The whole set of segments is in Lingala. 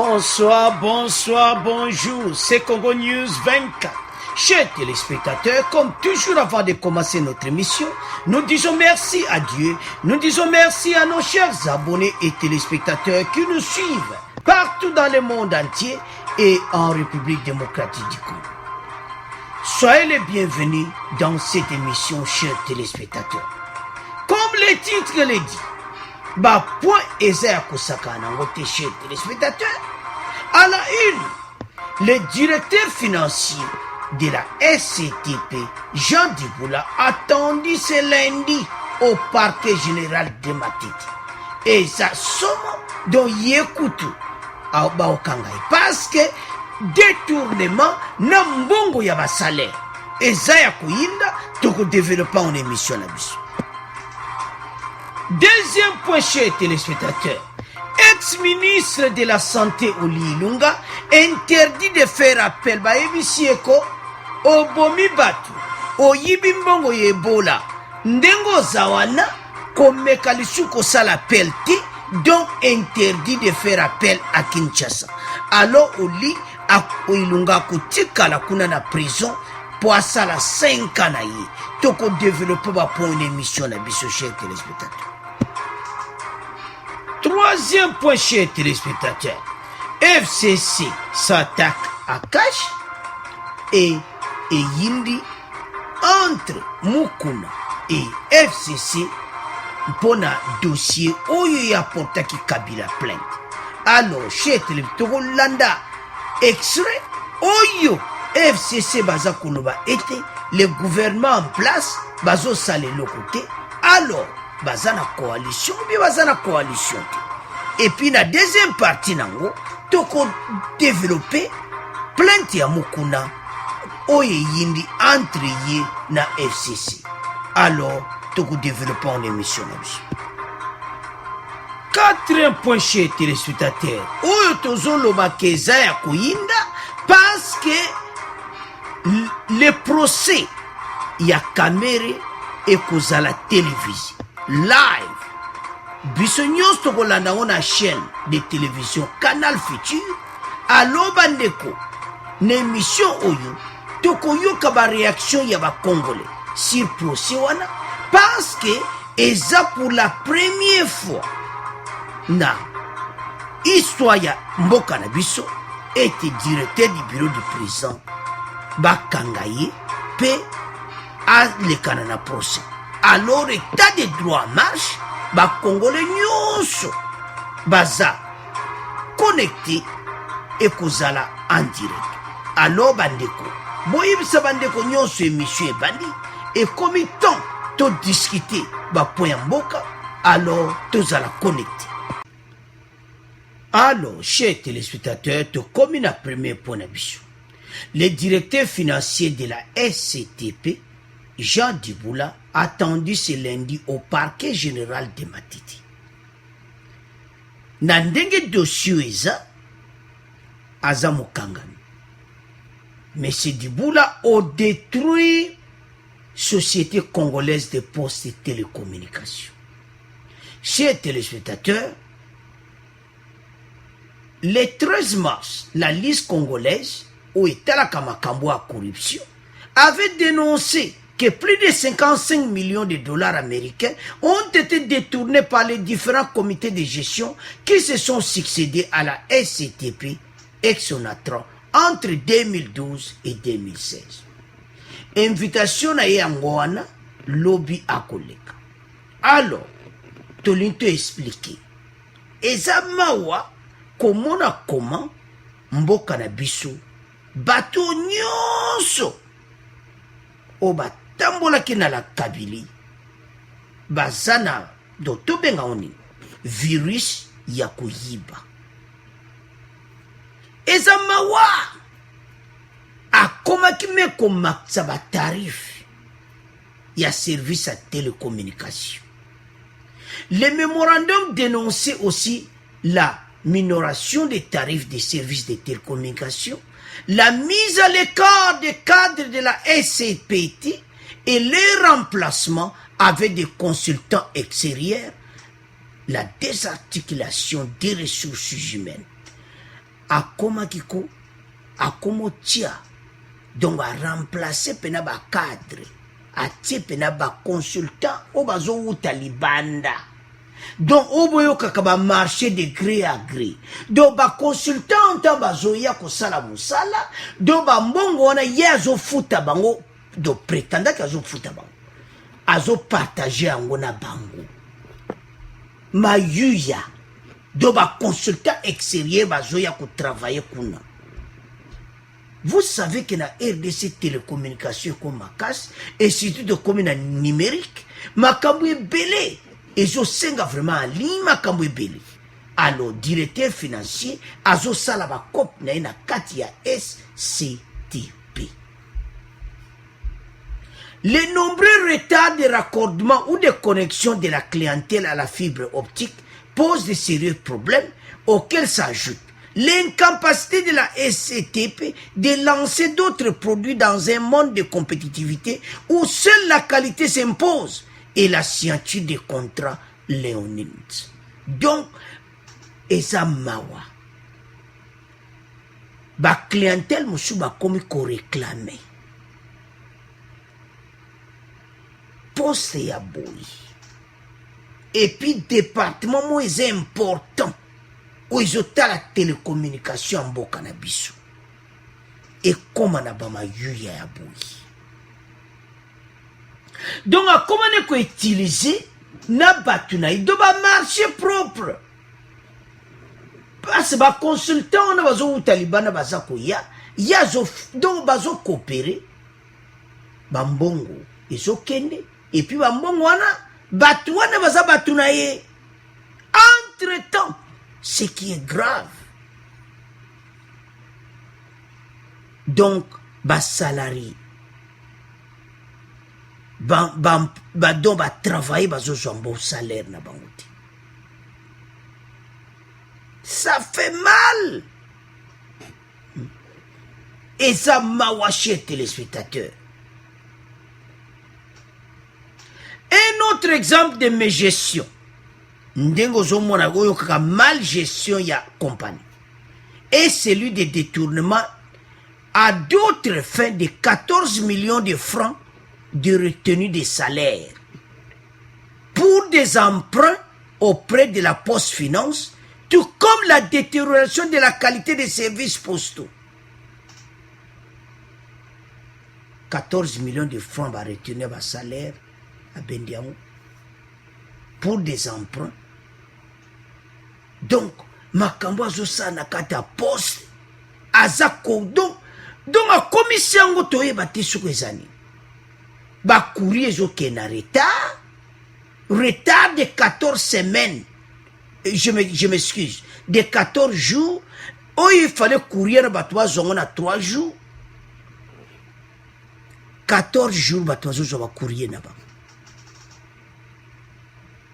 Bonsoir, bonsoir, bonjour, c'est Congo News 24. Chers téléspectateurs, comme toujours avant de commencer notre émission, nous disons merci à Dieu, nous disons merci à nos chers abonnés et téléspectateurs qui nous suivent partout dans le monde entier et en République démocratique du Congo. Soyez les bienvenus dans cette émission, chers téléspectateurs. Comme le titre le dit, point Esaïa Kosaka Nangote, chers téléspectateurs, à la une, le directeur financier de la SCTP, Jean Diboula, attendu ce lundi au parquet général de Matete. Et ça somme dont Yekutu à Baokangai. Parce que détournement n'a mbongo ya salaire. Et ça y a kouinda, toko développement en émission la biso. Deuxième point, chers téléspectateurs. Ex-ministre de la Santé Oli Ilunga interdit de faire appel à Ebisieko au Bomi Batu, au Yibimbongo Ebola, Ndengo Zawana, comme Mekalisuko Sala Pelti, donc interdit de faire appel à Kinshasa. Alors Oli a Ilunga Kutika la kuna na prison pour la 5 ans. Toko développer pour une émission na biso, chers téléspectateurs. Troisième point, chers téléspectateurs, FCC s'attaque à Cash et Yindi entre Mukuna et FCC pour un dossier où il y a porté qui Kabila plainte. Alors, chers téléspectateurs, Landa extrait Oyo FCC baza koloba était le gouvernement en place bazo salé le côté. Alors bazana coalition ou bien bazana coalition. Et puis la deuxième partie nango toko développer plainte ya Mukuna oye yindi entre ye na FCC. Alors toko développer en émission na biso. Quatrième point, chez téléspectateurs, oyo tozo loba keza ya kuyinda parce que le procès ya caméra et cause la télévision live biso nyos tokolanda ngo na chaîne de télévision Canal Futur aloba ndeko na émission oyo tokoyoka ba réaction ya ba congolais sur procès wana parce que eza pour la première fois na histoire ya mboka na biso était directeur du bureau du président bakangaye pe alekana na procès. Alors état de droit marche ba congolais nyonso baza connecté et kozala en direct. Alors bandeko boyebisa bandeko nyonso émission ebandi et comme temps to discuter ba point mboka alors tozala connecté. Alors chers téléspectateurs, to comme na premier point na biso, le directeur financier de la SCTP, Jean Diboula, attendu ce lundi au parquet général de Matete. Nandenge dossier eza azamokangami. Mais ce Diboula a détruit Société congolaise de postes et télécommunications. Chers téléspectateurs, le 13 mars, la liste congolaise où était la Kamakambo à corruption avait dénoncé que plus de 55 millions de dollars américains ont été détournés par les différents comités de gestion qui se sont succédés à la SCTP ex-Sonatra entre 2012 et 2016. Invitation à Yangoana, lobby à collègue. Alors, Tolinto expliqué. Eza mawa comment mboka na biso bato nyonso o batambolaki na la kabili bazana do tobenga oni virus ya koyiba eza mawa akomaki me komakisa batarif ya service à télécommunication. Le mémorandum dénonçait aussi la minoration des tarifs des services de télécommunications, la mise à l'écart des cadres de la SCPT et les remplacements avec des consultants extérieurs, la désarticulation des ressources humaines. akomaki ko akomotia donc aremplace pena bacadre atie pena baconsultant oyo bazowuta libanda donc oyo boyokaka bamarché de gré à gré donc baconsultant ntan bazoya kosala mosala donc bambongo wana ye azofuta bango donc prétendaki azofuta bango azopartage yango na bango mayuya donc baconsultant extérieur bazoya kotravaille kuna. Vous savez que la RDC télécommunication comme Makas, institut de communication numérique, makambo belé, et je senga vraiment en ligne makambo belé. Alors, directeur financier, azo salaba kop na ina kati ya SCTP. Les nombreux retards de raccordement ou de connexion de la clientèle à la fibre optique posent de sérieux problèmes auxquels s'ajoute l'incapacité de la SCTP de lancer d'autres produits dans un monde de compétitivité où seule la qualité s'impose et la signature des contrats léonides. Donc, eza mawa. Ba clientèle mosu ba komi ko réclamer. Poste ya boy. Et puis département mo est important. Où ils ont la télécommunication en boka na biso. Et comment na bama yuya ya boui. Donc, comment ne utiliser na batuna il doit marché propre. Parce que ba consultant na bazo ou talibana bazako ya zo donc bazo coopérer bambongo ils ont kende et puis bambongo wana batuana baza batuna ye entre temps. Ce qui est grave. Donc, bas salarié, donc ba travailler bazo jombo salaire na bangote. Ça fait mal. Et ça m'a waché téléspectateurs. Un autre exemple de mes gestions. Ndengo zomona goyo kaka mal gestion ya compagnie et celui de détournement à d'autres fins de 14 millions de francs de retenue des salaires pour des emprunts auprès de la Poste Finance, tout comme la détérioration de la qualité des services postaux. 14 millions de francs va retenir le salaire à Bendiaou pour des emprunts. Donc, makambo azosa na kata poste azako donc a commission ngo toyeba te soko ezani. Ba courrier ezoke na retard de 14 semaines. Je m'excuse, de 14 jours. Oh, il fallait courrier na batwa zongo na 3 jours. 14 jours batwa zongo ba courrier na ba.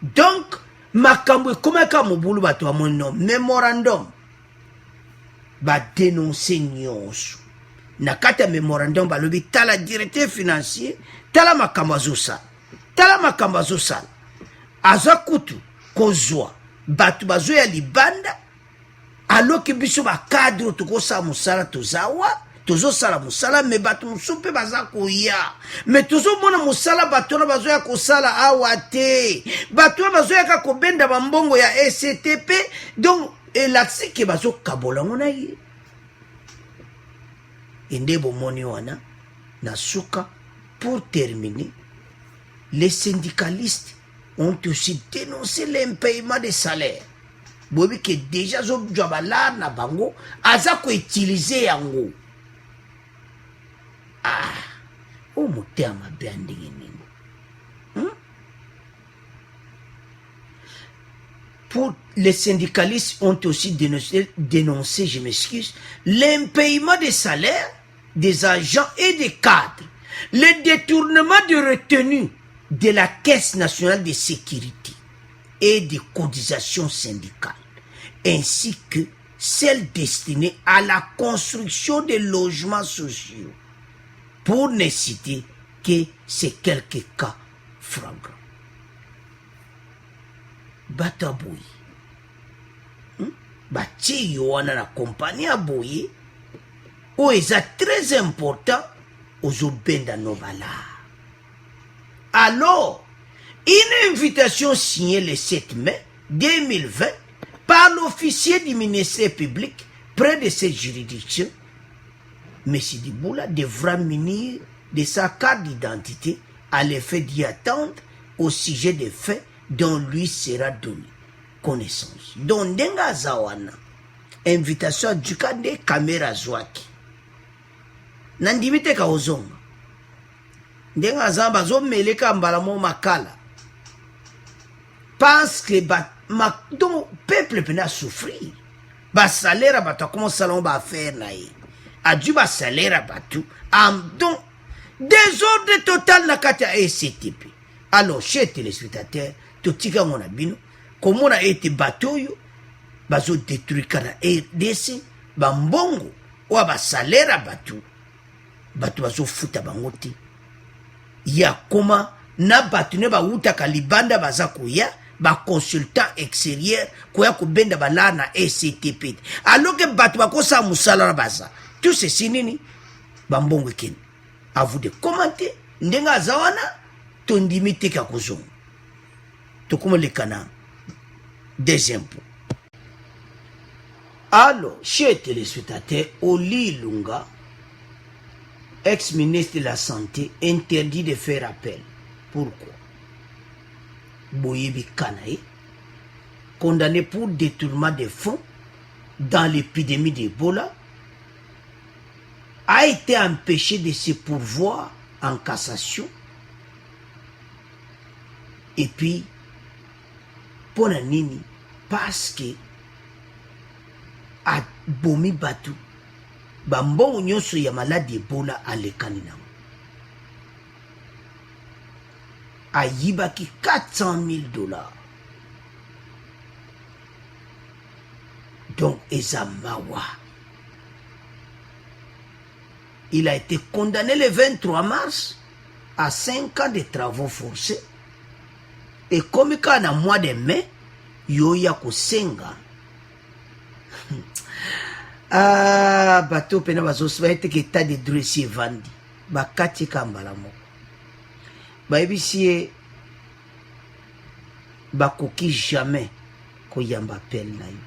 Donc, makambo komeka mobulu bato amono memorandum ba dénoncer nyonso na kata memorandum ba lobi tala directeur financier tala makambo azosa azakutu kozwa bato bazoya libanda aloki biso ba cadre tokosa musala tozawa tozosala musala me bato musupe baza koya me tozomona musala bato na bazoya kosala awa te bato bazoya ka kobenda bambongo ya SCTP donc elatiki bazokabola ngona ye ende bomoni wana na suka. Pour terminer, les syndicalistes ont aussi dénoncé l'impayement des salaires. Bobi que déjà zo jabala na bango aza ko utiliser yango. Ah, oh mutema bandingi nini. Pour les syndicalistes ont aussi dénoncé, je m'excuse, l'impayement des salaires des agents et des cadres, le détournement de retenue de la Caisse nationale de sécurité et des cotisations syndicales, ainsi que celles destinées à la construction de logements sociaux, pour ne citer que ces quelques cas flagrants. Bataboui. batie yo wana na compagnie ya boye oyo eza très important ozobenda no bala. Alors, une invitation signée le 7 mai 2020 par l'officier du ministère public près de cette juridiction, M. Diboula devra munir de sa carte d'identité à l'effet d'y attendre au sujet des faits dont lui sera donné connaissance. Donc, ndenga zawana, invitation à Dukande Kamera Zwaki. Nandimite ka ozonga. Ndenga zamba zo meleka mbala mo makala. Parce que donc peuple pena souffrir. Ba salaire ba commence salon ba faire na ye. A dû ba salaire ba tout. Donc désordre total na kati ya ECTP. Alors chez téléspectateurs, to tika ngona bino comment a été batoyo bazo détruire kana RDC ba mbongo ou ba salaire ba tout. Batu bazo futa bango te. Ya koma na batu ne ba uta kalibanda baza kuya ba consultant extérieur kuya kubenda bala na ECTP. Alors que batu bakosa musala na baza. Tout ceci nini bambongo ken. À vous de commenter ndenga zawana tondimite ka kozongo. To comme le canal des impôts. Alors, chers téléspectateurs, Oli Lunga, ex-ministre de la Santé, interdit de faire appel. Pourquoi? Boyebi Kanae, condamné pour détournement de fonds dans l'épidémie d'Ebola, a été empêché de se pourvoir en cassation. Et puis, pour la nini, parce que a bomi batu, bambon nyonso ya malade Ebola alekani nango. A yibaki $400,000. Donc, Ezamawa. Il a été condamné le 23 mars à 5 ans de travaux forcés. Et comme il y a un mois de mai, yoya kosenga. Ah, bateau pena bazos va être que état de dressier vandi. Bakati kambala moko. Ba ebisie bakoki jamais koyamba pel na yo.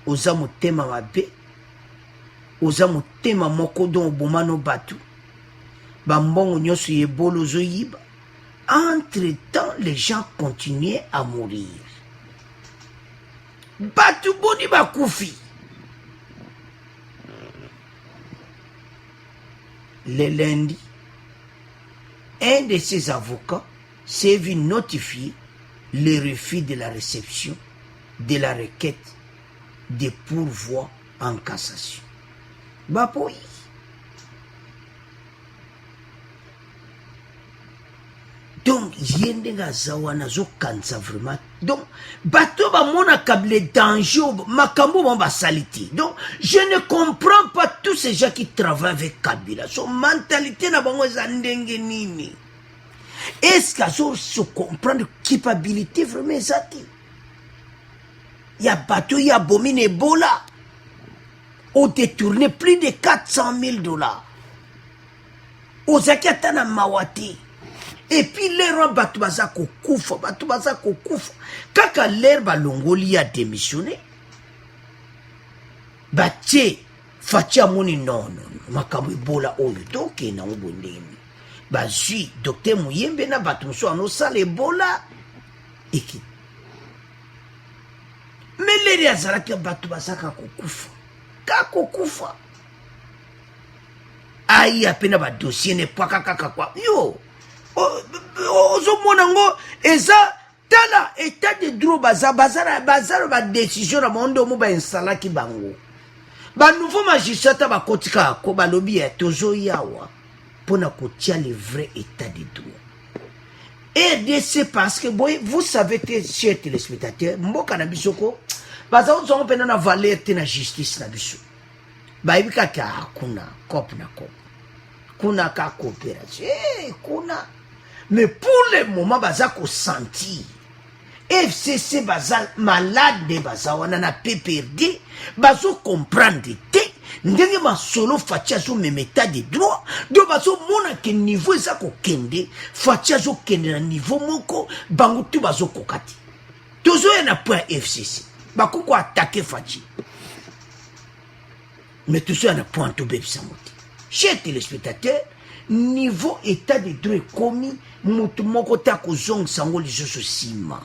Oza motema mabe. Oza motema moko don obomano batu. Bambongo nyoso yebolo zo yiba. Entre-temps, les gens continuaient à mourir. Batu boni bakoufi. Le lundi, un de ses avocats s'est vu notifier le refus de la réception de la requête de pourvoi en cassation. Bapoui. Donc, yendenga zawana zo kansa vraiment. Donc, bateau ba mona câble danger makambo ba saliti. Donc, je ne comprends pas tous ces gens qui travaillent avec Kabila. Son mentalité na bango za ndenge nini. Est-ce que se comprendre culpabilité vraiment zati? Il y a bateau, il y a bomine Ebola. On détourné plus de $400,000. Ozaki atana mawati. Et puis l'air batu baza kokufa, batu baza kokufa. Kaka l'air balongoli a démissionné. Batie fatia moni non, makamu Ebola oyo toke na ubondeni. Bazui docteur Muyembe na batu mso ano sala Ebola. Eki. Mais l'air azalaki batu baza kokufa. Kakokufa. Aïe apena ba dossier ne pas kaka kwa. Yo. Ozo monango eza tala état de droit bazara ba décision na mondo mo ba installa ki bango ba nouveau magistrat ba kotika ko ba lobi ya tozo yawa pona kotia le vrai état de droit. RDC parce que boy vous savez chers téléspectateurs mboka na bisoko baza ozo pena na valeur te na justice na biso ba ibika ka kuna cop na cop kuna ka coopération kuna. Mais pour le moment, baza ko sentir. FCC baza malade baza wana na PPRD bazo comprendre te ndenge masolo fatia zo memeta de droit do bazo mona ke niveau eza kokende fatia zo kende na niveau moko bango tu bazo kokati tozo na point FCC bakoko attaquer fatia mais tozo na point to bebisa moti chers téléspectateurs niveau état de droit komi mutu moko ta kozong sango lizoso sima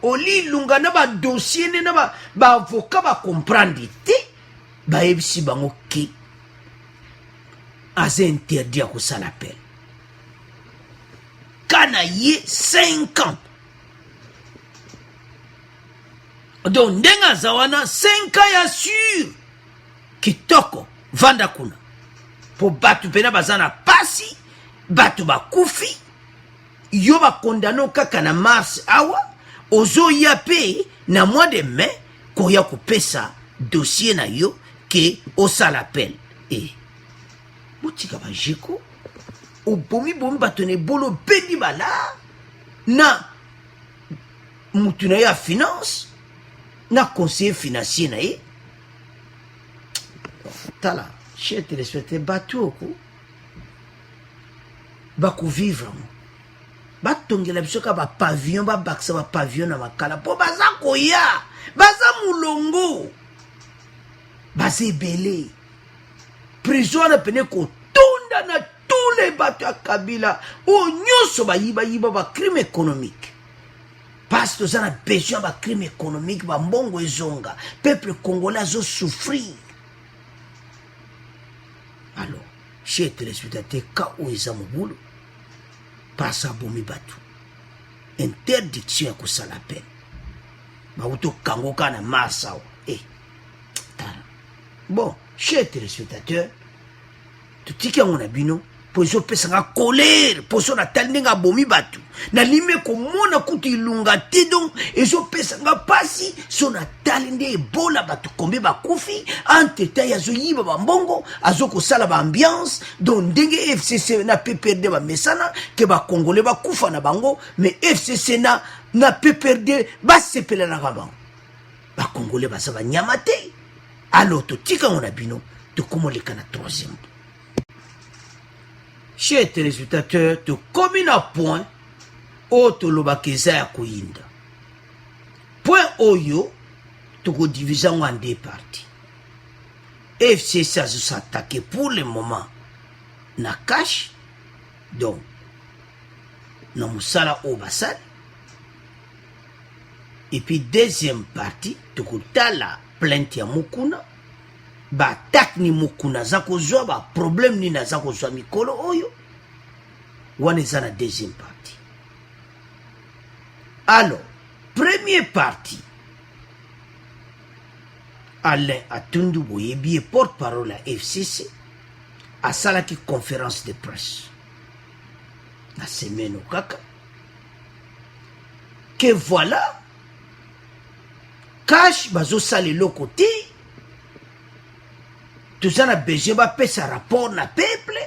oli lunga na ba dossier ne na ba avocat ba comprendre te ba ebisi bango ki aza interdit à kosala appel kana ye 5 ans donc ndenga zawana 5 ans ya sûr kitoko vanda kuna po batu pena bazana pasi batu bakufi yo ba condamné kaka na mars awa ozo ya pe na mois de mai koya kopesa dossier na yo ke osala appel botika bajeko obomi bato ne bolo bedi bala na mutu na ya finance na conseiller financier na ye tala chers téléspectateurs bato oko bakovivre batongela biso ka bapavillon babakisa bapavillon na makala mpo baza koya baza mulongo baza ebele prison wana pene kotonda na tous les bato ya kabila oyo nyonso bayibayiba bacrime économique parce toza na besoin bacrime économique bambongo ezonga peuple congolais azosouffrir. Alors chers téléspectateurs ka oyo eza mobulu pasa bomi batu interdiction ya kosala appel bauto kango kana masawa tala bon chers téléspectateurs tutiki yango na bino po ezopesanga colère poso na tali ndenge abomi batu na lime komona kutu ilunga te donc ezopesanga pasi so na tali nde ebola batu kombe bakufi entretien azoyiba bambongo azokosala baambiance donc ndenge FCC na PPRD bamesana ke bakongole bakufa na bango mais FCC na PPRD basepelanaka bango bakongole baza banyama te. Alors totika ngo na bino tokomoleka na troisième. Chers téléspectateurs, tu commune à point oto lobakeza ya koyinda. Point oyo tu ko diviser en deux parties. FCC s'attaquer pour le moment na cash donc na musala obasal. Et puis deuxième partie tu ko tala plainte ya mukuna ba attaque ni mukuna za kozwa ba problème ni na za kozwa mikolo oyo wana eza na deuxième partie. Alors première partie Alain Atundu Boyebi porte-parole à FCC asalaki conférence de presse na semaine au kaka que voilà cash bazo sale le côté tout ça na besoin ba pesa rapport na peuple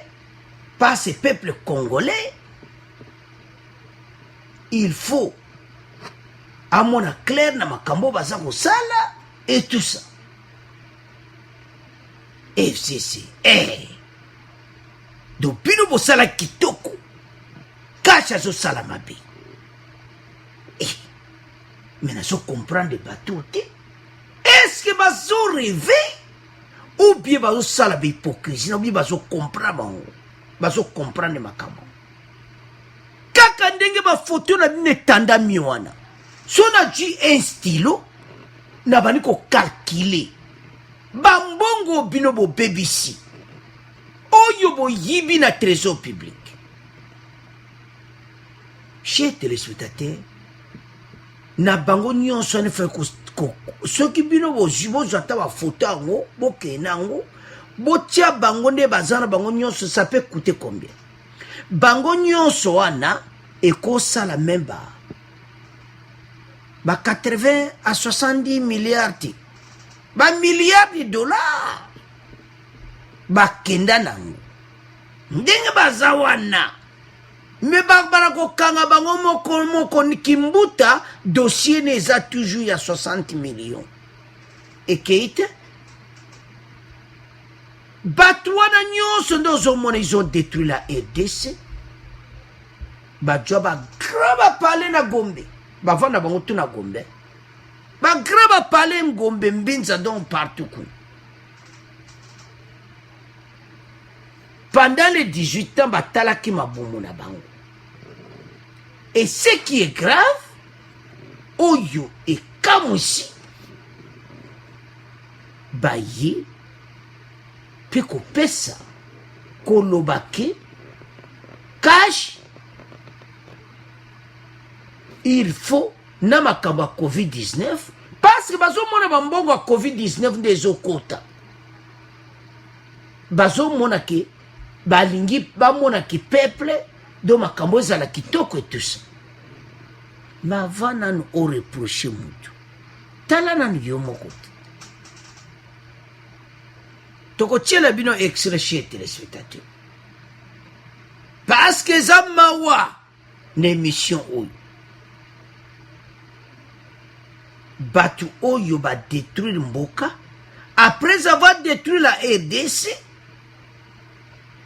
pas ce peuple congolais il faut à mon clair na makambo baza ko sala et tout ça FCC donc bino bo sala kitoko cash azo sala mabe mais na so comprendre bateau te est-ce que bazo rêver ou bien bazo sala ba hypocrisie ou bien bazo comprendre makambo kaka ndenge ba photo na bine tanda miwana so na ji un stylo na bani ko calculer bambongo bino bo BBC oyo bo yibi na trésor public. Chers téléspectateurs na bango nyonso ne fait ko soki bino bozibo zata ba photo yango bokena yango botia bango nde bazana bango nyonso ça peut coûter combien bango nyonso wana ekosala même ba 80 à 70 milliards ba milliards de dollars bakenda nango ndenge baza wana me bakbara kokanga bango moko Kimbuta, dossier n'est a toujours à 60 millions. Et Keïte, Batouana Nyon, ils ont détruit la RDC. Badjoba graba pale na Gombe. Bavana bangotu na Gombe. Ba graba pale Ngombe mbinza donc partout. Pendant les 18 ans, batala ki maboumou na bango. Et ce qui est grave, Oyo et Kamousi, Baye, Peko Pesa, Kolobake, Cash, il faut, Namakaba Covid-19, parce que bazo mona bambongo a Covid-19 des okota. Bazo mona ke, balingi, bamona ki peuple, do makambo ezala kitoko et tout ça. Mais avant nan o reproché mutu. Tala nan yo moko. Toko tiela bino extrait chez téléspectateurs. Parce que zamawa n'émission oyo. Batu oyo ba détruire Mboka. Après avoir détruit la RDC,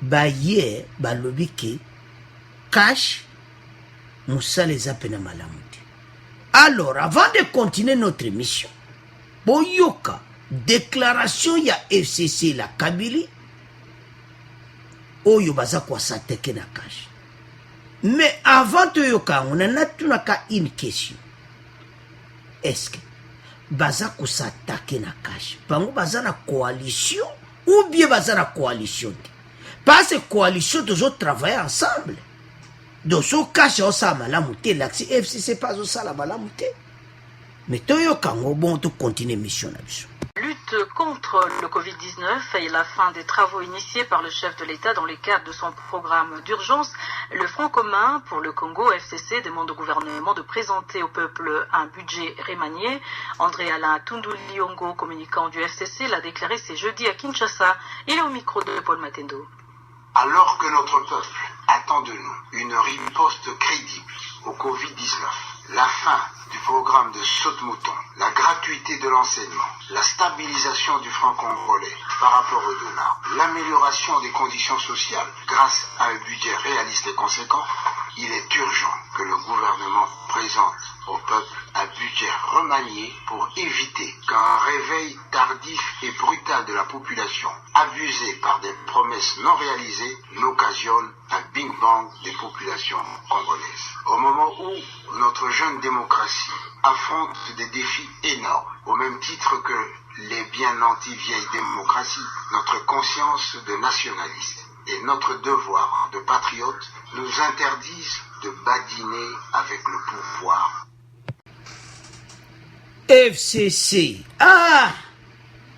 ba hier ba lobike Cash Moussa les appena malamuti. Alors, avant de continuer notre émission, Boyoka, déclaration ya FCC la Kabylie, Oyo baza kwa s'attaquer na Cash. Mais avant de yoka, on a tunaka une question. Est-ce que baza ko s'attaquer na Cash? Bango baza na coalition ou bien baza na coalition? Parce que coalition, toujours travailler ensemble. Donc, ce Cash au sama la mouté, l'axi FCC pas au sala la mouté. Mais toyo kango bon to continuer mission na biso. Lutte contre le Covid-19 et la fin des travaux initiés par le chef de l'État dans le cadre de son programme d'urgence, le Front commun pour le Congo, FCC, demande au gouvernement de présenter au peuple un budget remanié. André Alain Tundu-Liongo, communicant du FCC, l'a déclaré ce jeudi à Kinshasa. Il est au micro de Paul Matendo. Alors que notre peuple attend de nous une riposte crédible au Covid-19, la fin du programme de saute-mouton, la gratuité de l'enseignement, la stabilisation du franc congolais par rapport au dollar, l'amélioration des conditions sociales grâce à un budget réaliste et conséquent, il est urgent que le gouvernement présente au peuple un budget remanié pour éviter qu'un réveil tardif et brutal de la population, abusé par des promesses non réalisées, n'occasionne un Big Bang des populations congolaises. Au moment où notre jeune démocratie affronte des défis énormes, au même titre que les bien nantis vieilles démocraties, notre conscience de nationaliste et notre devoir de patriote nous interdisent de badiner avec le pouvoir. FCC,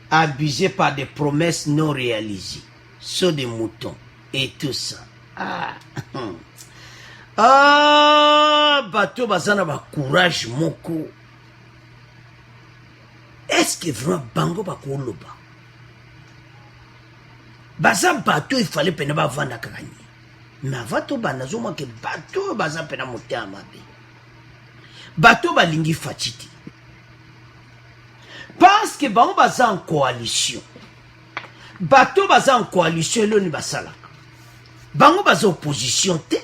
abusé par des promesses non réalisées, sur des moutons et tout ça. Bateau bazana ba courage moko. Est-ce que vraiment bango ba koloba? Bazan bateau il fallait pena ba vanda kakani. Mais avato banazo mo ke bateau bazan pena motea mabe. Bateau ba lingi fatiti. Parce que bango bazan en coalition. Bateau bazan en coalition lo ni basala. Bango baza opposition te.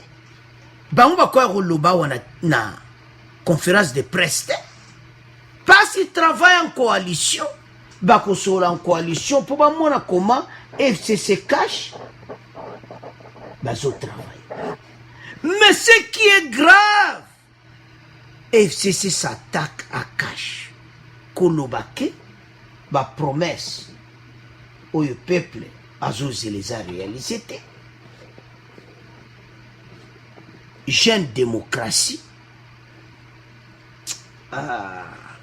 Bango bakwa roloba wana na conférence de presse te. Parce qu'ils travaillent en coalition. Bako sola en coalition pour ba mona comment FCC cache. Bazo travail. Mais ce qui est grave, FCC s'attaque à cache. Kolobake ba promesse au peuple azoze les a réalisé. Jeune démocratie.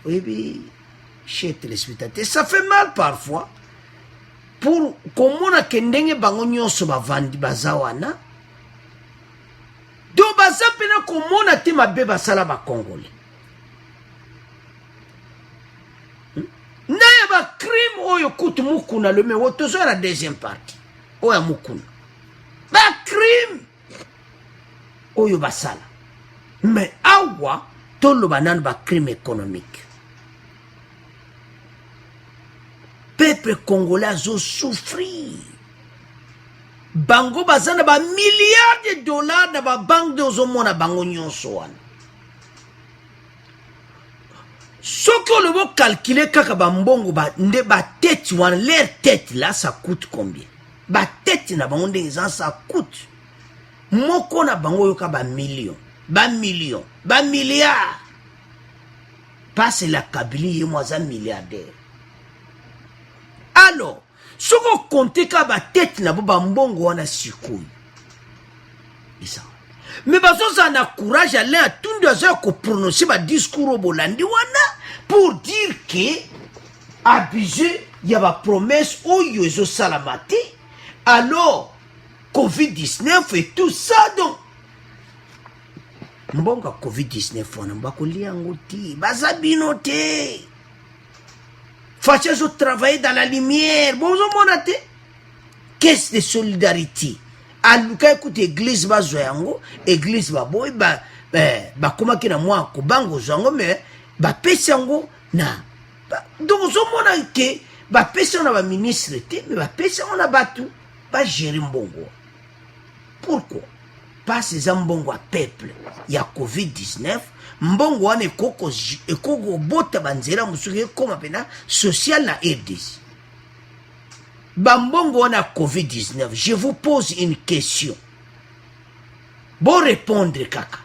Oui, chez téléspectateurs, ça fait mal parfois. Pour comment a kendenge bango nyonso bavandi bazawana. Do baza pena comment a te mabe basala ba Congolais. Na ba crime oyo kutu mukuna le me wotozo la deuxième partie. Oya mukuna. Ba crime oyo basala. Mais awa tolo banan ba crime économique. Peuple congolais a souffrir. Bango bazana ba milliards de dollars na ba banque de ozomona bango nyonso wana. Soki on veut calculer kaka ba mbongo ba nde ba tête wana leur tête là ça coûte combien? Ba tête na bango ndenge ça coûte. Moko na bango yoka ba millions, ba milliards. Passe la Kabylie yemo za milliardaire. Alors, si vous comptez qu'à la tête, na ba mbongo wana sikoui. Mais ça na courage à l'air tout de suite pour prononcer ba discours au bolandi wana pour dire que abusé y a ba promesse au yozo salamati. Alors Covid-19 et tout ça donc mbonga Covid-19 wana mbako liango ti bazabino te. Fâcheuse travailler dans la lumière. Bonjour mon athée. Qu'est-ce de solidarité? Aluka écoute église bazoyango, église baboy ba comment que na moi ko bango zango mais ba pesango na. Donc zo mona ke ba pesa na ba ministre te mais ba pesa na batu ba gérer mbongo. Pourquoi? Parce que mbongo a peuple. Il y a Covid-19. Mbongo wane ekoko bota banzera musuke koma pena social na RDC. Bambongo wana Covid-19, je vous pose une question. Bon répondre kaka.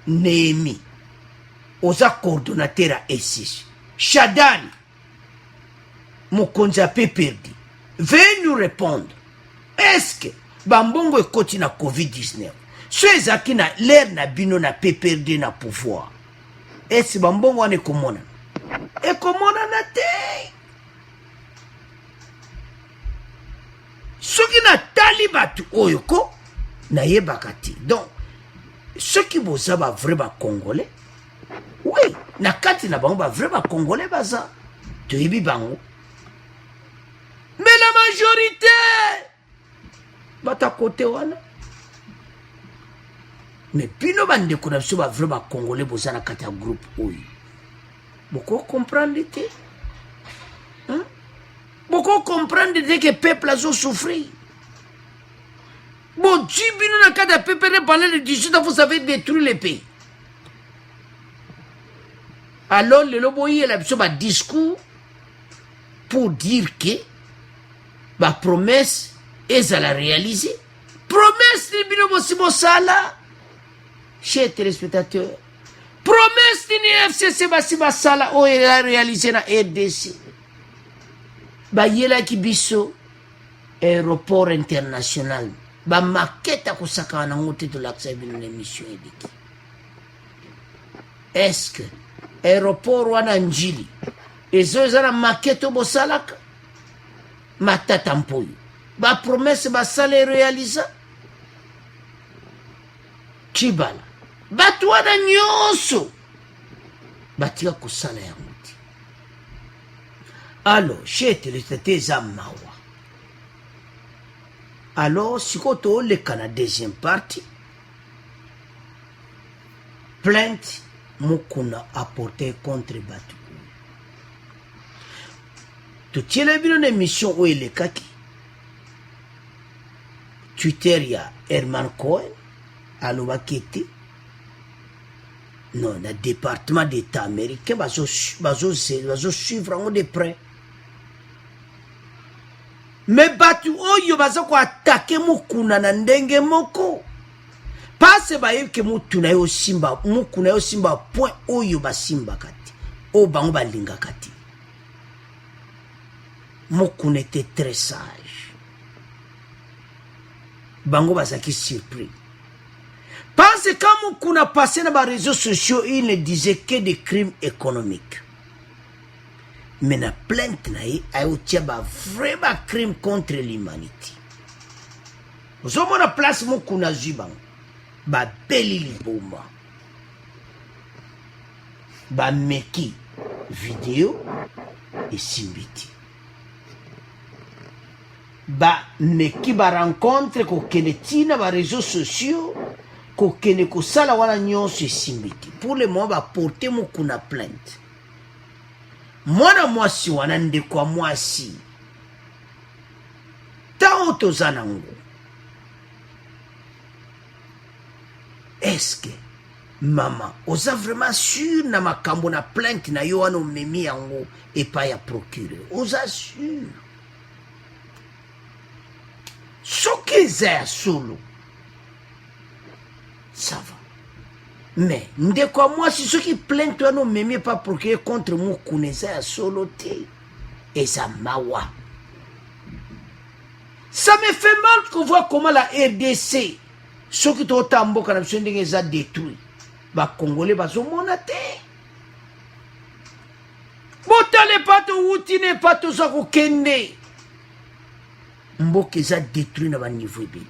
Némi, oza coordonnateur à S6. Shadani, Mokonza perdu. Veuillez nous répondre. Est-ce que bambongo ekoti na Covid-19? Ceux qui na l'air na bino na PPRD na pouvoir. Est-ce bambongo ane komona? E komona na te. Soki na talibatu oyoko na yebakati. Donc ceux qui bosa ba vrai ba congolais. Oui, na kati na bango ba vrai ba congolais baza. To yebi bango. Mais la majorité bata côté wana. Mais bino bande ko na biso ba vrai ba congolais boza na kati ya groupe oyo. Boko comprendre te? Hein? Boko comprendre te que peuple a souffrir. Bon, tu bino na kati ya peuple pendant les 18 ans vous avez détruit le pays. Alors le loboyi la biso ba discours pour dire que ba promesse est à la réaliser. Promesse de bino bosimo sala. Chers téléspectateurs, promesse de FCC Basiba Sala o elle a réalisé na RDC. Ba yela ki biso aéroport international. Ba maquette a kusaka na ngote de l'accès bino l'émission ediki. Est-ce que aéroport wana njili ezo zana maquette bo salaka matata mpoyo. Ba promesse ba sala réaliser. Chibala. Batu wana nyonso batika kusala ya muti. Alors chez téléspectateurs za mawa. Alors siko to le kana deuxième partie plainte mukuna apporté contre batu. Tu tiens bien une émission où il est kaki. Twitter ya Herman Cohen alobakete. Non, le département d'État américain va suivre de près. Mais batu oyo baza ko attaquer mukuna na ndenge moko. Passe ba yeke mutuna yo simba, mukuna yo simba point oyo ba simba kati. O bango ba linga kati. Mukuna était très sage. Bango bazaki surpris. Parce que quand on a passé dans les réseaux sociaux, il ne disait que des crimes économiques. Mais la plainte a eu vraiment crime contre l'humanité. Vous avez la place où on a vu ba beli liboma. Ba meki vidéo et simbiti. Ba meki ba rencontre ko kenetina ba réseaux sociaux. kokene kosala wana nyonso esimbi te. Pour le moment baporte mokuna plainte. Mwana mwasi wana ndeko ya mwasi ntango toza nango, est-ce que mama oza vraiment sûr na makambo na plainte na yo wana omemi yango epai ya procureur? Oza sûr? Soki eza ya solo ça va, mais ndeko ya mwasi soki plainte wana omemi epai procureur contre mokuna eza ya solo te, eza mawa. Ça me fait mal qu'on voit comment la RDC, ceux qui ont tamboka na biso ndenge eza détruit, ba Congolais bazomona te. Botale pato utine pato za kokende. Mboka eza détruit na ba niveau ebele.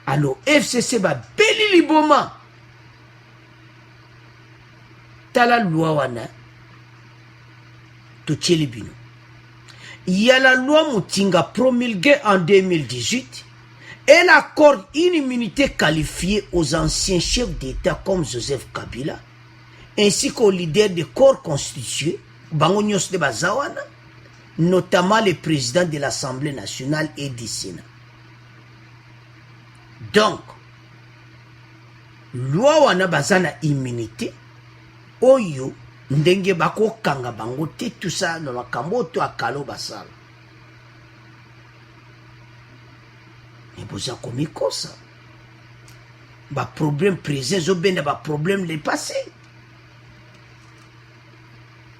Alors FCC ba beli liboma. Tala loi wana to bino. Il y a la loi Moutinga promulguée en 2018. Elle accorde une immunité qualifiée aux anciens chefs d'État comme Joseph Kabila, ainsi qu'aux leaders des corps constitués, Bangonyos de Bazawana, notamment le président de l'Assemblée nationale et du Sénat. Donc, loi wana bazana immunité, oyo, ndenge bako kanga bango te tout ça na makambo to akalo basala. Mais boza komiko ça. Ba problème présent zo benda ba problème le passé.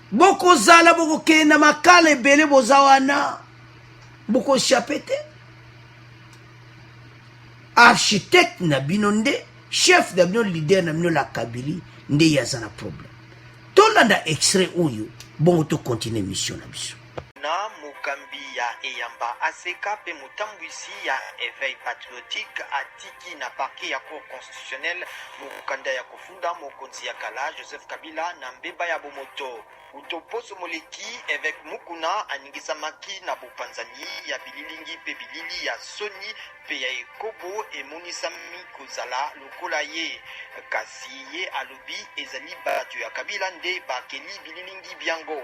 Boko zala boko kena makala ebele boza wana. Boko chapete. Architecte na binonde, chef de bino leader na bino la Kabili, nde yazana problème. Tolanda extrait oyo, bon to continue mission na biso. Na mukambi ya eyamba aseka pe mutambwisi ya éveil patriotique atiki na parquet ya cour constitutionnel mukanda ya kofunda mokonzi ya kala Joseph Kabila na mbeba ya bomoto. Utoposo moleki avec mukuna aningisamaki na bopanzani ya bililingi pe bilili ya soni pe ya ekobo emonisami kozala lokola ye kasi ye alobi ezali batu ya Kabila nde bakeli bililingi biango.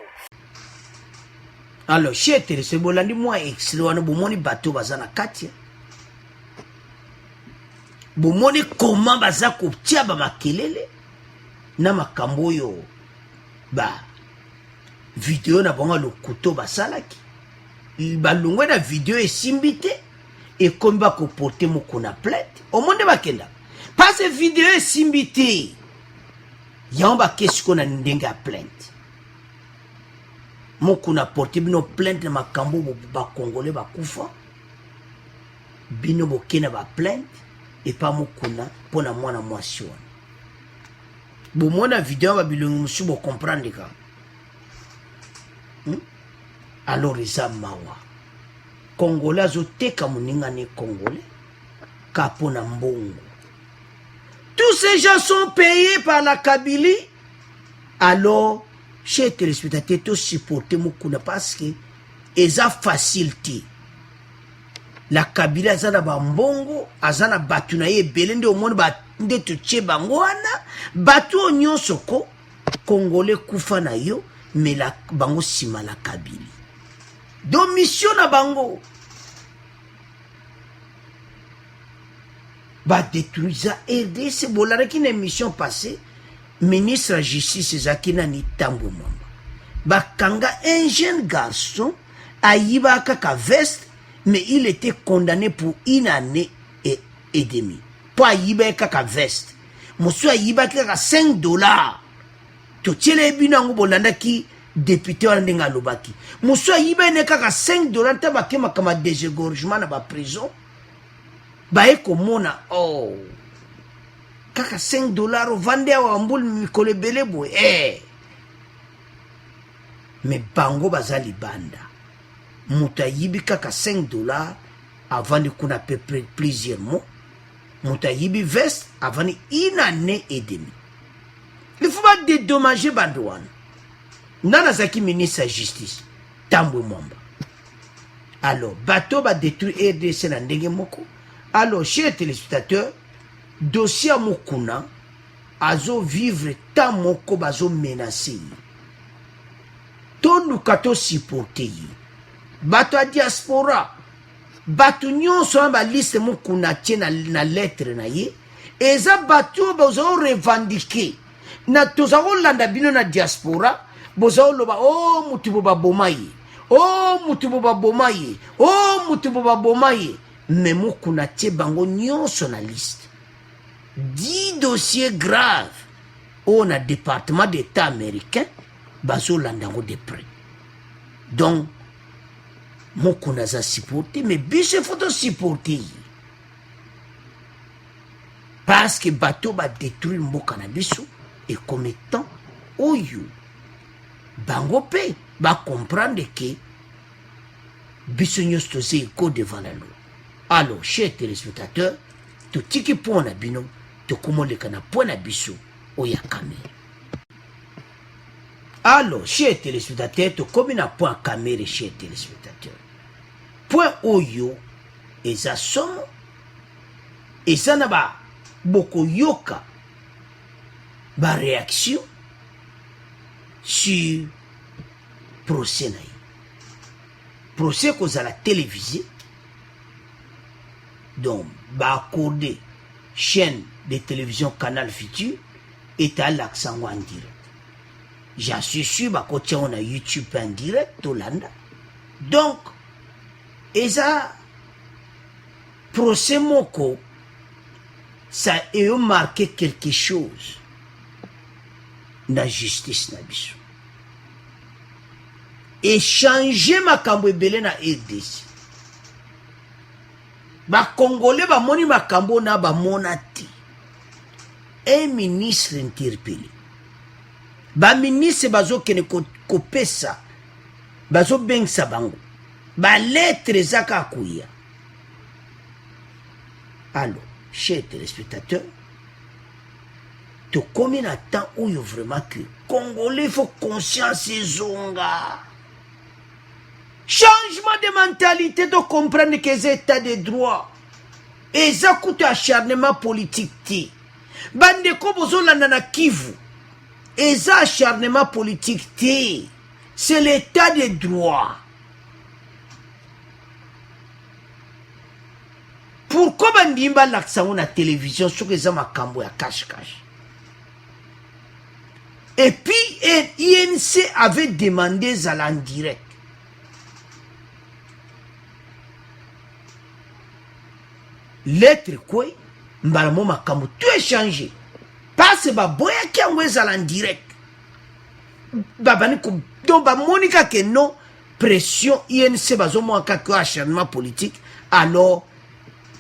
Alors chete se bolandi moi extrait wana bomoni bato bazana katia. Bomoni comment baza kotia ba makelele na makambo yo ba video na bonga lo couteau basalaki. Balongwe na video esimbite et comme ba ko porter mokona plainte. Au monde bakenda. Pas ce video esimbite. Yamba kesiko na ndenga plainte. Mokuna porter bino plainte na makambo ba Congolais ba kufa. Bino bokena ba plainte et pas mokuna pona mwana mwasi wana. Bo mona video ba bilongi musu bo comprendre ka. Alors eza mawa. Congolais azoteka moninga ne Congolais kapona mbongo. Tous ces gens sont payés par la Kabylie. Alors, chez téléspectateurs, tout supporter Mukuna parce que eza facilité. La Kabylie azana bambongo, azana batu na ye belende au monde nde tuche bango wana, batu nyonso ko Congolais kufa na yo, mais la bango sima la Kabylie. Donc mission na bango. Ba détruisa RDC bolare ki na émission passée ministre de la justice Zakina ni Tambo Mwamba ba kanga un jeune garçon ayiba kaka veste mais il était condamné pour 1 année et demie pour ayiba kaka veste musu ayiba kaka $5 to tshele binango bolanda ki député wana ndenga lobaki musu ayiba ne kaka $5 tabake makama déségorgement na ba prison. Bae komona oh kaka $5 vande wa mbul mikole belebo mais bango bazali banda muta yibi kaka $5 avant de kuna peu près plusieurs mois muta yibi veste avant 1 année et demie. Il faut pas dédommager bandouane nana zaki ministre de la justice Tambo Mwamba. Alors bateau ba détruire RDC na ndenge moko Alors, chers téléspectateurs, dossier à Mokuna, azo vivre tant moko bazo menacé. Ton nukato supporté. Bato a diaspora. Bato nyonso na ba liste Mokuna tie na lettre na ye. Eza bato bazo revendiquer. Na tozago landa bino na diaspora. Bozo loba, oh mutu boba bomaye. Oh mutu boba bomaye. Oh mutu boba bomaye. Mais Mokuna tie bango nyonso na liste. 10 dossiers graves au département d'État américain, bazo landango de près. Donc, Mokuna za supporté, mais biche faut supporter. Parce que bateau va détruire mboka na biso et comme étant oyo bango pe va comprendre que biso nyos tose eko devant la loi. Alors, chers téléspectateurs, tout tiki point na bino to komoleka na point na biso oya kamere. Alors, chers téléspectateurs, to komi na point kamere, chers téléspectateurs. Point oyo eza somo eza na ba boko yoka ba réaction sur procès na ye. Procès kozala télévisé. Donc, ba accordé chaîne de télévision Canal Futur est à l'accent en direct. J'en suis sûr que on a YouTube en direct Tolanda. Donc, et ça procès moko ça a marqué quelque chose dans la justice na biso. Et changer makambo ebele na RDC. Ba Congolais ba moni makambo na ba monati. Un ministre interpellé. Ba ministre bazo kene kopesa. Bazo bengsa bango. Ba lettre zaka kuya. Alors, chers téléspectateurs, to combien de temps où il y a vraiment que Congolais faut conscience zonga. Changement de mentalité de comprendre que les états de droit et ça coûte acharnement politique. Bande ko bozolanda na Kivu et ça acharnement politique c'est l'état de droit. Pourquoi bandimba l'accent na télévision sur que ça makambo ya cache-cache? Et puis INC avait demandé ça en direct. Lettre quoi mbalamo makambo tout est changé parce ba boya ki angweza en direct babani ko donc ba monika que non pression INC bazo mo ka ko acharnement politique alors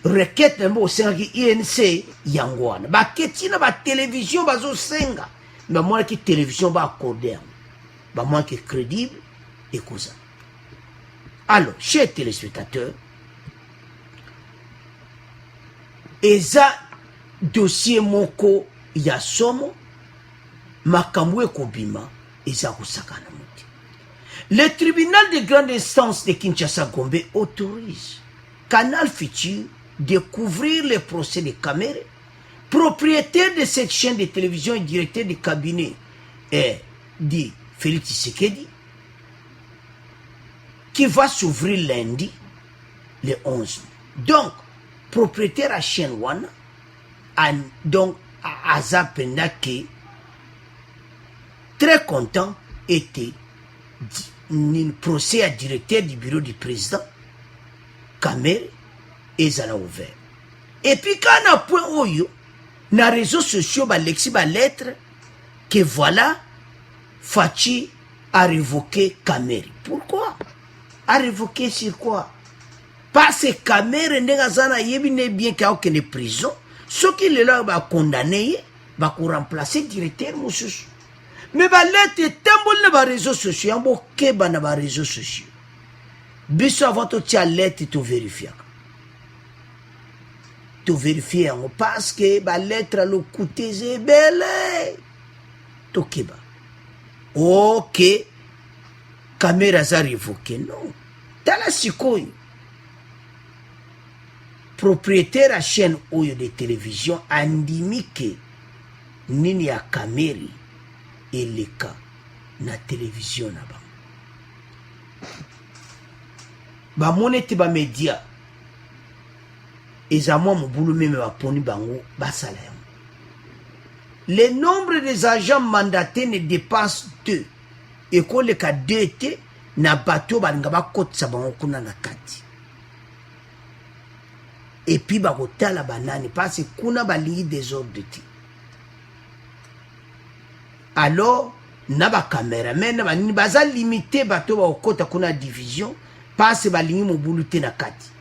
requête mbo sengi INC yangwana ba ketina ba télévision bazo senga ba mo ki télévision ba accorder ba mo ki crédible et cause. Alors chers téléspectateurs, eza dossier moko ya somo makambo ekobima eza kosakana muti. Le tribunal de grande instance de Kinshasa Gombe autorise Canal Futur découvrir le procès de Kamere, propriétaire de cette chaîne de télévision et directeur du cabinet dit Félix Tshisekedi, qui va s'ouvrir lundi le 11. Donc propriétaire à chaîne one donc à Zapenda qui très content était un procès à directeur du bureau du président Kamere et Zala ouvert. Et puis quand on a point oyo na réseaux sociaux ba lexi ba lettre que voilà Fachi a révoqué Kamere. Pourquoi? A révoqué sur quoi? Parce que Kamere ndenga zana yebine bien ka okene prison, ce qui le là ba condamné ba ko remplacer directeur mususu. Mais ba lettre tambol na ba réseaux sociaux, ambo keba na ba réseaux sociaux. Biso avant to tia lettre to vérifier. To vérifier parce que ba lettre a le coûté zebele. To keba. OK. Kamere za révoqué non. Tala sikoyo. propriétaire à chaîne oyo de télévision andimi ke nini ya kameri eleka na télévision na bango bamoni ete bamédia eza mwa mobulu meme baponi bango basala yango. Le nombre des agents mandatés ne dépasse 2 ekoleka 2 te na bato balinga bakotisa bango kuna na kati epi bakotala banani parce kuna balingi désordre te. Alors na bakameramen na banini baza limité bato bakokota kuna division parce balingi mobulu te na kati.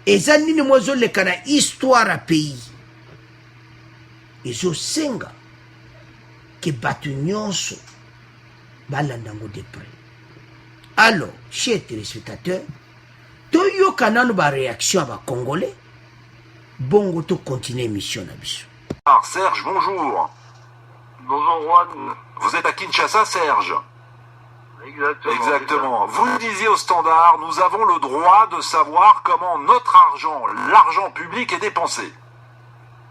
Eza nini mozoleka na histoire a pays ezosenga ke bato nyonso balanda ngo de près. Alors chers téléspectateurs, toyoka nano baréaction ya bacongolais bongo tocontinue émission na biso. Serge, bonjour. Bonjour Juan. Vous êtes à Kinshasa, Serge? Exactement. Vous nous disiez au Standard, nous avons le droit de savoir comment notre argent, l'argent public, est dépensé.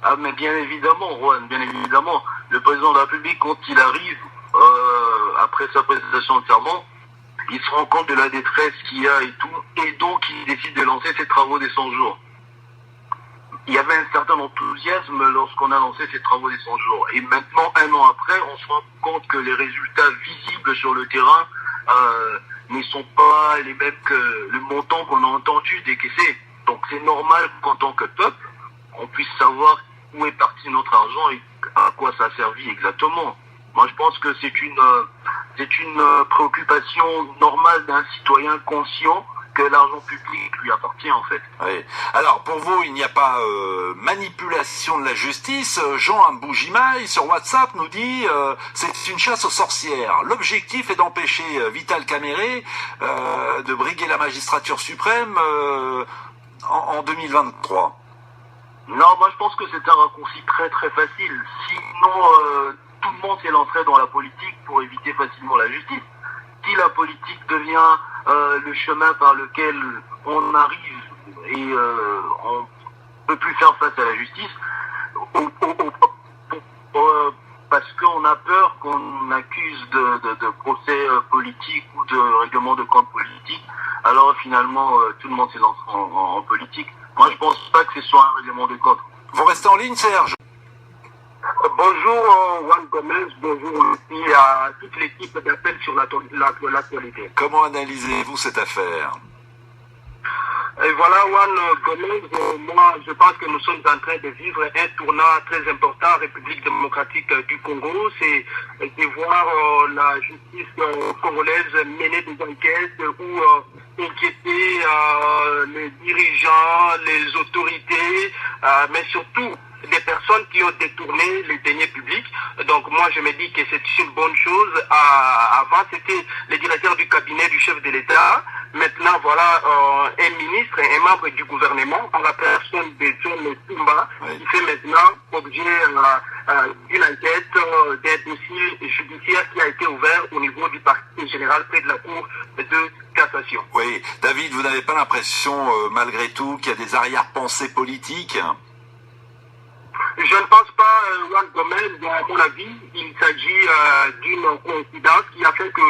Ah mais bien évidemment Juan, bien évidemment. Le président de la République, quand il arrive, après sa présentation de serment, il se rend compte de la détresse qu'il y a et tout, et donc il décide de lancer ses travaux des 100 jours. Il y avait un certain enthousiasme lorsqu'on a lancé ces travaux des 100 jours. Et maintenant, 1 an après, on se rend compte que les résultats visibles sur le terrain ne sont pas les mêmes que le montant qu'on a entendu décaisser. Donc c'est normal qu'en tant que peuple, on puisse savoir où est parti notre argent et à quoi ça a servi exactement. Moi, je pense que c'est une préoccupation normale d'un citoyen conscient que l'argent public lui appartient en fait. Oui. Alors pour vous, il n'y a pas manipulation de la justice. Jean Mboujimaï sur WhatsApp nous dit c'est une chasse aux sorcières. L'objectif est d'empêcher Vital Kamerhe de briguer la magistrature suprême en 2023. Non, moi je pense que c'est un raccourci très très facile. Sinon, tout le monde s'élancerait dans la politique pour éviter facilement la justice. Si la politique devient le chemin par lequel on arrive et on peut plus faire face à la justice, parce qu'on a peur qu'on accuse de procès politique ou de règlement de compte politique, alors finalement tout le monde s'élance en politique. Moi je pense pas que ce soit un règlement de compte. Vous restez en ligne, Serge? Bonjour Juan Gomez, bonjour aussi à toute l'équipe d'appel sur l'actualité. Comment analysez-vous cette affaire? Et voilà Juan Gomez, moi je pense que nous sommes en train de vivre un tournant très important en République démocratique du Congo. C'est de voir la justice congolaise mener des enquêtes ou inquiéter les dirigeants, les autorités, mais surtout des personnes qui ont détourné les deniers publics. Donc moi je me dis que c'est une bonne chose. Avant c'était le directeur du cabinet du chef de l'État. Maintenant voilà un ministre et un membre du gouvernement en la personne de John Tumba qui fait maintenant objet d'une enquête d'un dossier judiciaire qui a été ouvert au niveau du parquet général près de la cour de cassation. Oui, David, vous n'avez pas l'impression malgré tout qu'il y a des arrière-pensées politiques? Je ne pense pas, Juan Gomez, à mon avis, il s'agit d'une coïncidence qui a fait que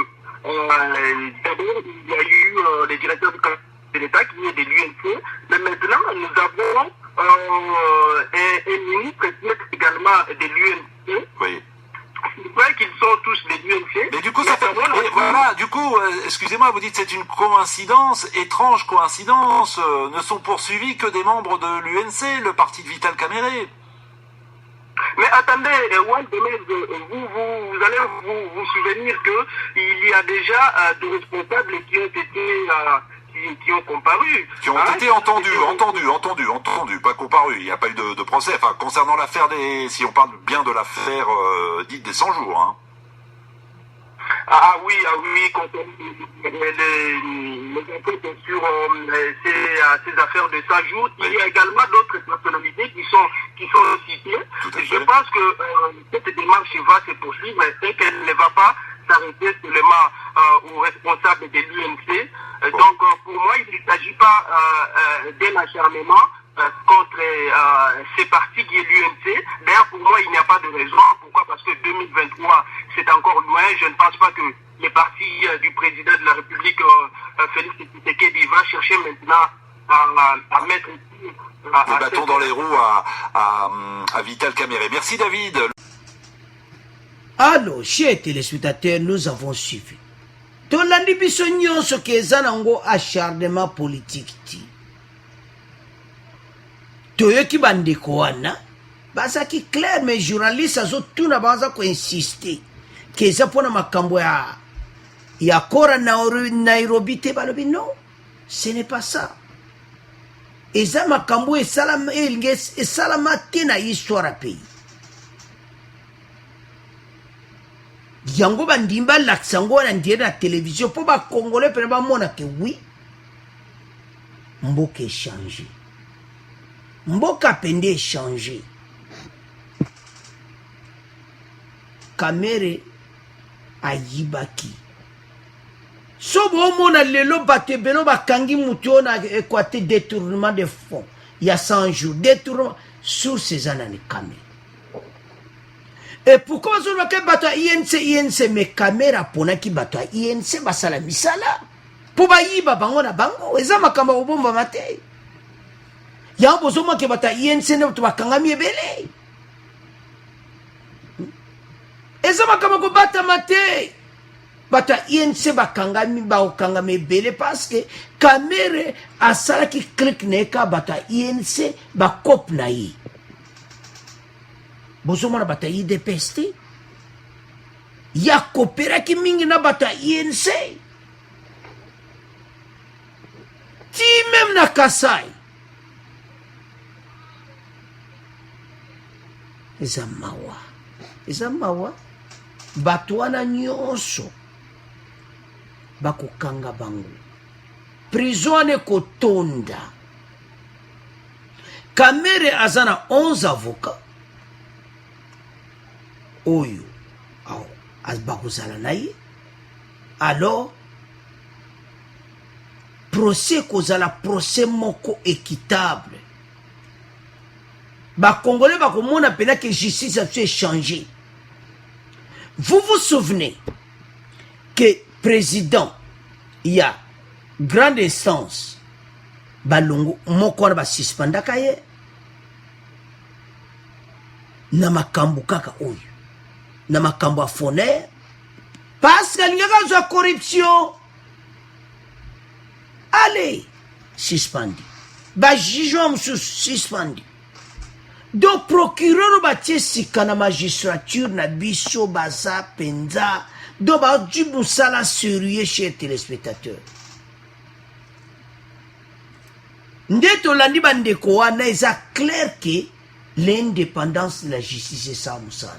d'abord il y a eu les directeurs de l'État qui est de l'UNC, mais maintenant nous avons un ministre qui est également de l'UNC. Oui. C'est vrai qu'ils sont tous de l'UNC. Mais du coup, ça fait... voilà, du coup, excusez-moi, vous dites c'est une coïncidence, étrange coïncidence, ne sont poursuivis que des membres de l'UNC, le parti de Vital Kamerhe. Mais attendez, Juan Gomez, vous allez vous souvenir qu'il y a déjà des responsables qui ont été qui ont comparu. Qui ont été entendus, pas comparus. Il n'y a pas eu de procès. Enfin, concernant l'affaire si on parle bien de l'affaire dite des 100 jours. Hein. Ah oui, les enquêtes sur ces affaires de 100 jours. Oui. Il y a également d'autres personnalités qui sont citées. Je pense que cette démarche va se poursuivre, mais qu'elle ne va pas s'arrêter seulement aux responsables de l'UNC. Donc pour moi, il ne s'agit pas d'un acharnement contre ces partis qui est l'UNC. D'ailleurs, pour moi, il n'y a pas de raison. Pourquoi? Parce que 2023, c'est encore loin. Je ne pense pas que les partis du président de la République, Félix Tshisekedi, va chercher maintenant à mettre le bâton dans les roues à Vital Kamerhe. Merci David. Alors, chers téléspectateurs, nous avons suivi. Tolandi biso nyonso keza nango acharnement politique ti. Toyoki bandeko wana bazaki clair, mais journaliste azo tuna baza ko insister keza pona makambo ya kora Nairobi te balobi non, ce n'est pas ça. Eza makambo esalama te na histoire ya pays. Yango bandimba laksango na ndiye na télévision po ba congolais pene ba mona ke oui mboka échanger, mboka pende échanger. Kamerhe ayibaki so bo mona lelo bato belo bakangi mutu na Équateur, détournement de fonds il y a 100 jours, détournement sur ces années Kamerhe. Et pourquoi on a fait bato INC mais caméra pona ki bato INC basala misala pour bayiba bango na bango eza makamba obomba mate ya bozo ma ke bato INC ne to bakanga miebele eza makamba ko bata mate bato INC bakanga mi ba okanga miebele parce que Kamerhe asala ki click neka bato INC ba cop na yi. Bozoma na bata IDPS te ya kopera ki mingi na bata INC ti même na Kasai eza mawa bato wana nyonso bakokanga bango prison ekotonda. Kamerhe aza na 11 avocats oyo bakozala na ye. Alors procès kozala procès moko équitable. Bakongolais bakomona pena que justice a pu changer. Vous vous souvenez que président il y a grande instance balongo moko wana basuspendaka ye na makambo kaka oyo na makambo afoner parce que alingaka zwa corruption. Allez suspendi bajugement mosusu suspendi. Donc procureur batie sika na magistrature na biso baza penza do badi mosala sérieux. Chers téléspectateurs, nde tolandi bandeko wana eza clair que l'indépendance de la justice est ça mosala.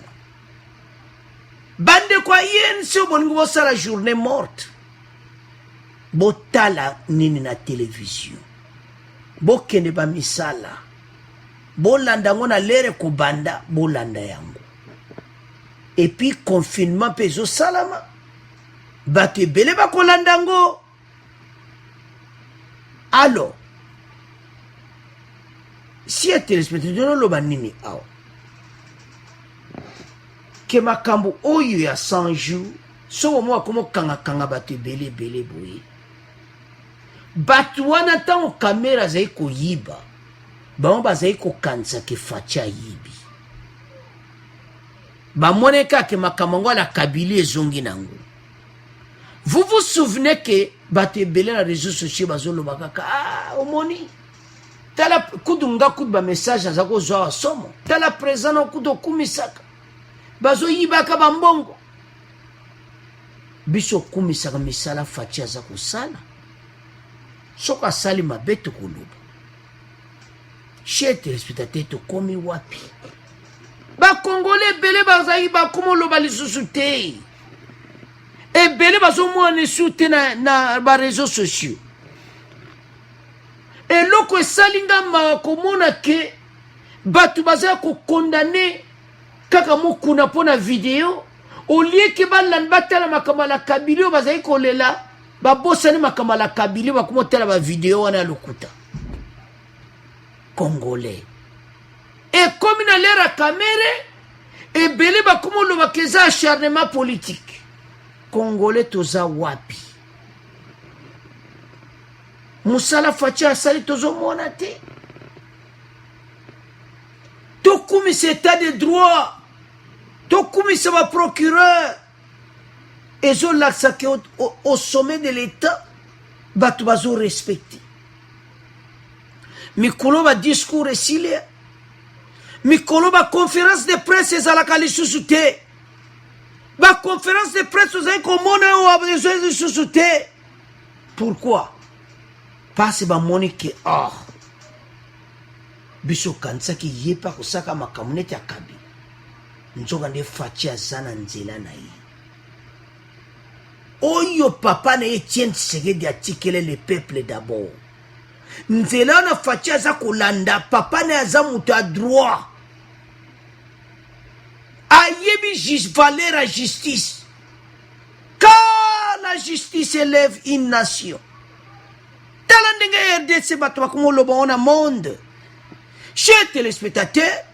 Bande kwa INC bolingo bosala journée morte botala nini na télévision bokende ba misala bolanda ngo na lere kobanda bolanda yango et puis confinement pezo salama bato ebele bakolanda ngo. Alors si un téléspectateur loba nini awa ke makambo oyo ya 100 jours so mo akomo kanga bato ebele boye bato wana ntango Kamerhe azali koyiba bango bazali kokanisa ke Faci ayibi bamoneka ke makambo ngo ala Kabila ezongi nango. Vous vous souvenez que bato ebele na réseaux sociaux bazoloba kaka omoni tala kudunga kudu message aza kozwa somo tala présent na kudu kumisaka bazoyibaka bambongo biso kumisaka misala Faci aza kosala soko asali mabe tokoloba. Chers téléspectateurs, tokomi wapi bakongolais ebele bazali bakoma oloba lisusu te ebele bazomona esu te na baréseaux sociaux. Eloko esali nga komona ke bato bazala kokondane kaka mokuna mpo na video au lieu que balanda batala makamala kabili o bazai kolela ba bosani makamala kabili ba kumotela ba vidéo wana lokuta congolais et comme na lera caméra et belé ba kumolo ba keza acharnement politique congolais toza wapi musala facha sali tozo mona te to kumi c'est état de droit to kumi c'est ma procureur et zo laksa ke au sommet de l'état batu bazo respecter mikolo ba discours esile mikolo ba conférence de presse ezalaka lisusu te ba conférence de presse ozali komona o abezo lisusu te pourquoi parce bamoni ke biso kanisaki ye pa kosaka makambo neti ya kabi nzoka nde faci aza na nzela na ye oyo papa na ye Etienne Tshisekedi atikele le peuple d'abord nzela wana faci aza kolanda papa na ye aza moto ya droit ayebi valeur ya justice quand la justice élève une nation tala ndenge RDC bato bakomoloba wana monde. Chers téléspectateurs,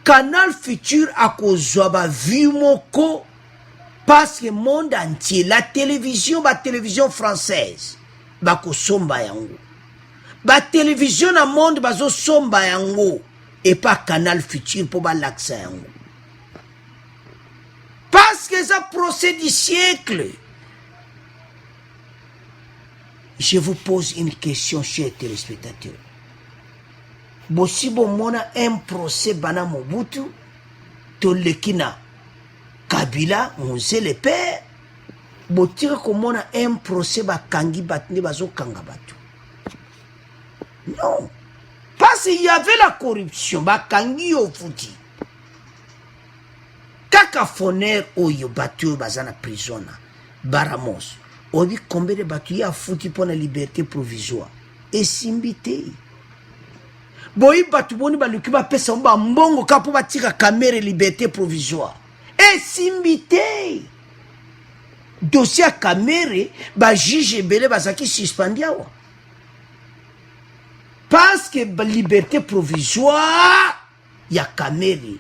Canal Futur a kozwa ba vue moko parce que monde entier la télévision française ba ko somba yango. Ba télévision na monde bazo somba yango et pas Canal Futur pour ba laksa yango. Parce que ça procès du siècle. Je vous pose une question, chers téléspectateurs. Bosibo mona un procès bana Mobutu, Tolekina Kabila, Monsé le père. Botira komona un procès bakangi batne bazo kanga batu. Non. Parce qu'il y avait la corruption, bakangi au fouti. Kaka Foner oyo batu bazana prisona, Baramos. On dit combien de batu ya fouti pour la liberté provisoire. Et simbité. Boyi batu boni baluki ba pesa mba mbongo kapo batika caméra liberté provisoire. Et simbité. Dossier caméra ba juge belé bazaki suspendia wa. Parce que liberté provisoire ya caméra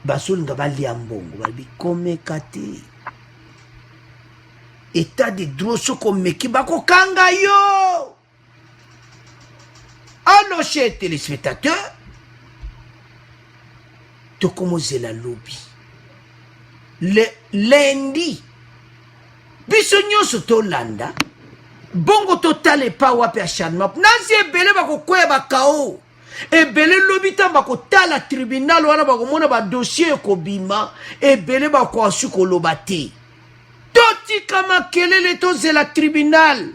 basol nga bali ya mbongo babi kome kate. État de droit soko meki bako kanga yo. Alors, chers téléspectateurs, tu commences la lobby. Le lundi, bisogno soto landa, bongo total et pas wapi acharnement. Nansi ebele bako kwe bakao. Ebele lobby ta bako tala tribunal wana bako mona ba dossier kobima. Ebele bako asu kolobate. Toti kama kelele toze la tribunal.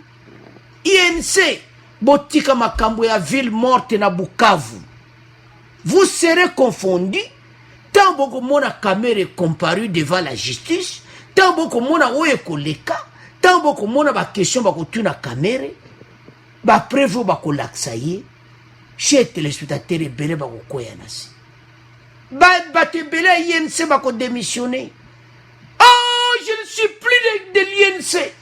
INC. Botika makambo ya ville morte na Bukavu. Vous serez confondus. Tant beaucoup mona caméra est comparu devant la justice. Tant beaucoup mona oye koleka. Tant beaucoup mona ba question ba kotuna caméra. Ba prévu ba kolaksaye. Chez téléspectateurs et belé ba kokoya nasi. Ba te belé INC ba ko démissionner. Oh, je ne suis plus de l'INC.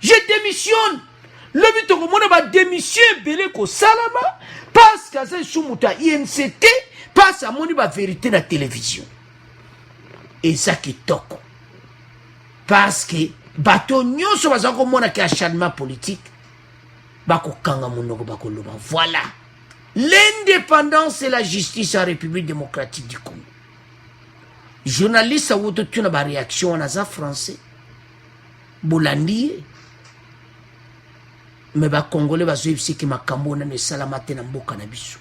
Je démissionne. Le but de ba démission belé ko salama parce que ça sumuta INCT passe à moni ba vérité na télévision. Et ça qui toko. Parce que bato nyonso bazako mona ki acharnement politique bako kanga monoko bako loba. Voilà. L'indépendance et la justice en République démocratique du Congo. Journaliste a eu toute une réaction en azar français. Bolandi. Mais ba Congolais ba zoyebisi ki makambo na ne salamate na mboka na biso.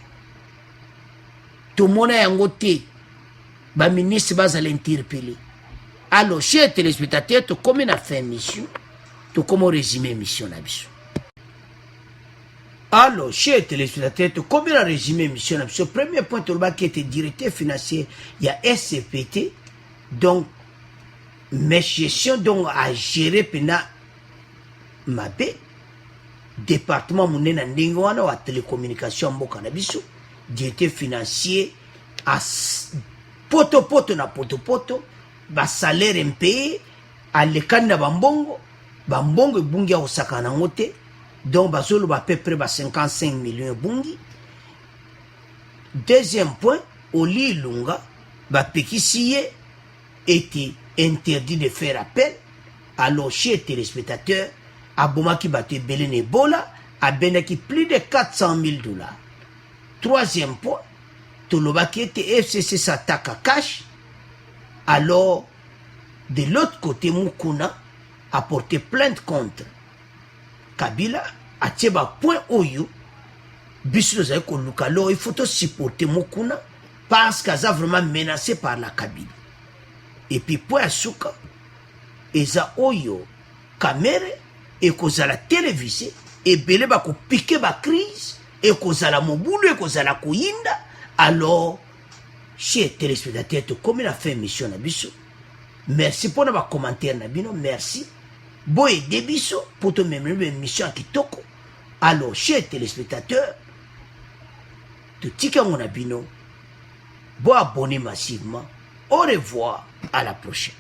To mona yango te ba ministre bazala interpeller. Alors chers téléspectateurs, to comme na fin mission, to comme résumer mission na biso. Alors chers téléspectateurs, to comme na résumer mission na biso. Premier point to ba qui était directeur financier, il y a SCPT donc mes gestion donc à gérer pena mabe département munena ndingo wana wa télécommunication mboka na biso directeur financier à poto na poto basalaire impayé alekani na bambongo ebungi akosaka nango te, donc bazoloba à peu près 55 millions ebungi. Deuxième point, Oli Ilunga bapekisi ye était interdit de faire appel. Alors chez téléspectateurs abomaki bato ebele na ebola abenaki plus de 400 000 $. Troisième point, tolobaki ete FCC s'attaque à cash. Alors de l'autre côté, Mukuna a porté plainte contre Kabila. A teba point oyo biso zay ko lukalo, il faut supporter Mukuna parce qu'il a vraiment menacé par la Kabila. Et puis point asuka eza oyo kamere et kozala télévisé et belé ba ko piquer ba crise et kozala mobulu et kozala koyinda. Alors chers téléspectateurs, comme il a fait émission na biso, merci pour nos commentaires na bino, merci. Boye debiso pour te même émission à kitoko. Alors chers téléspectateurs, tout tika mon abino, bon abonné massivement. Au revoir, à la prochaine.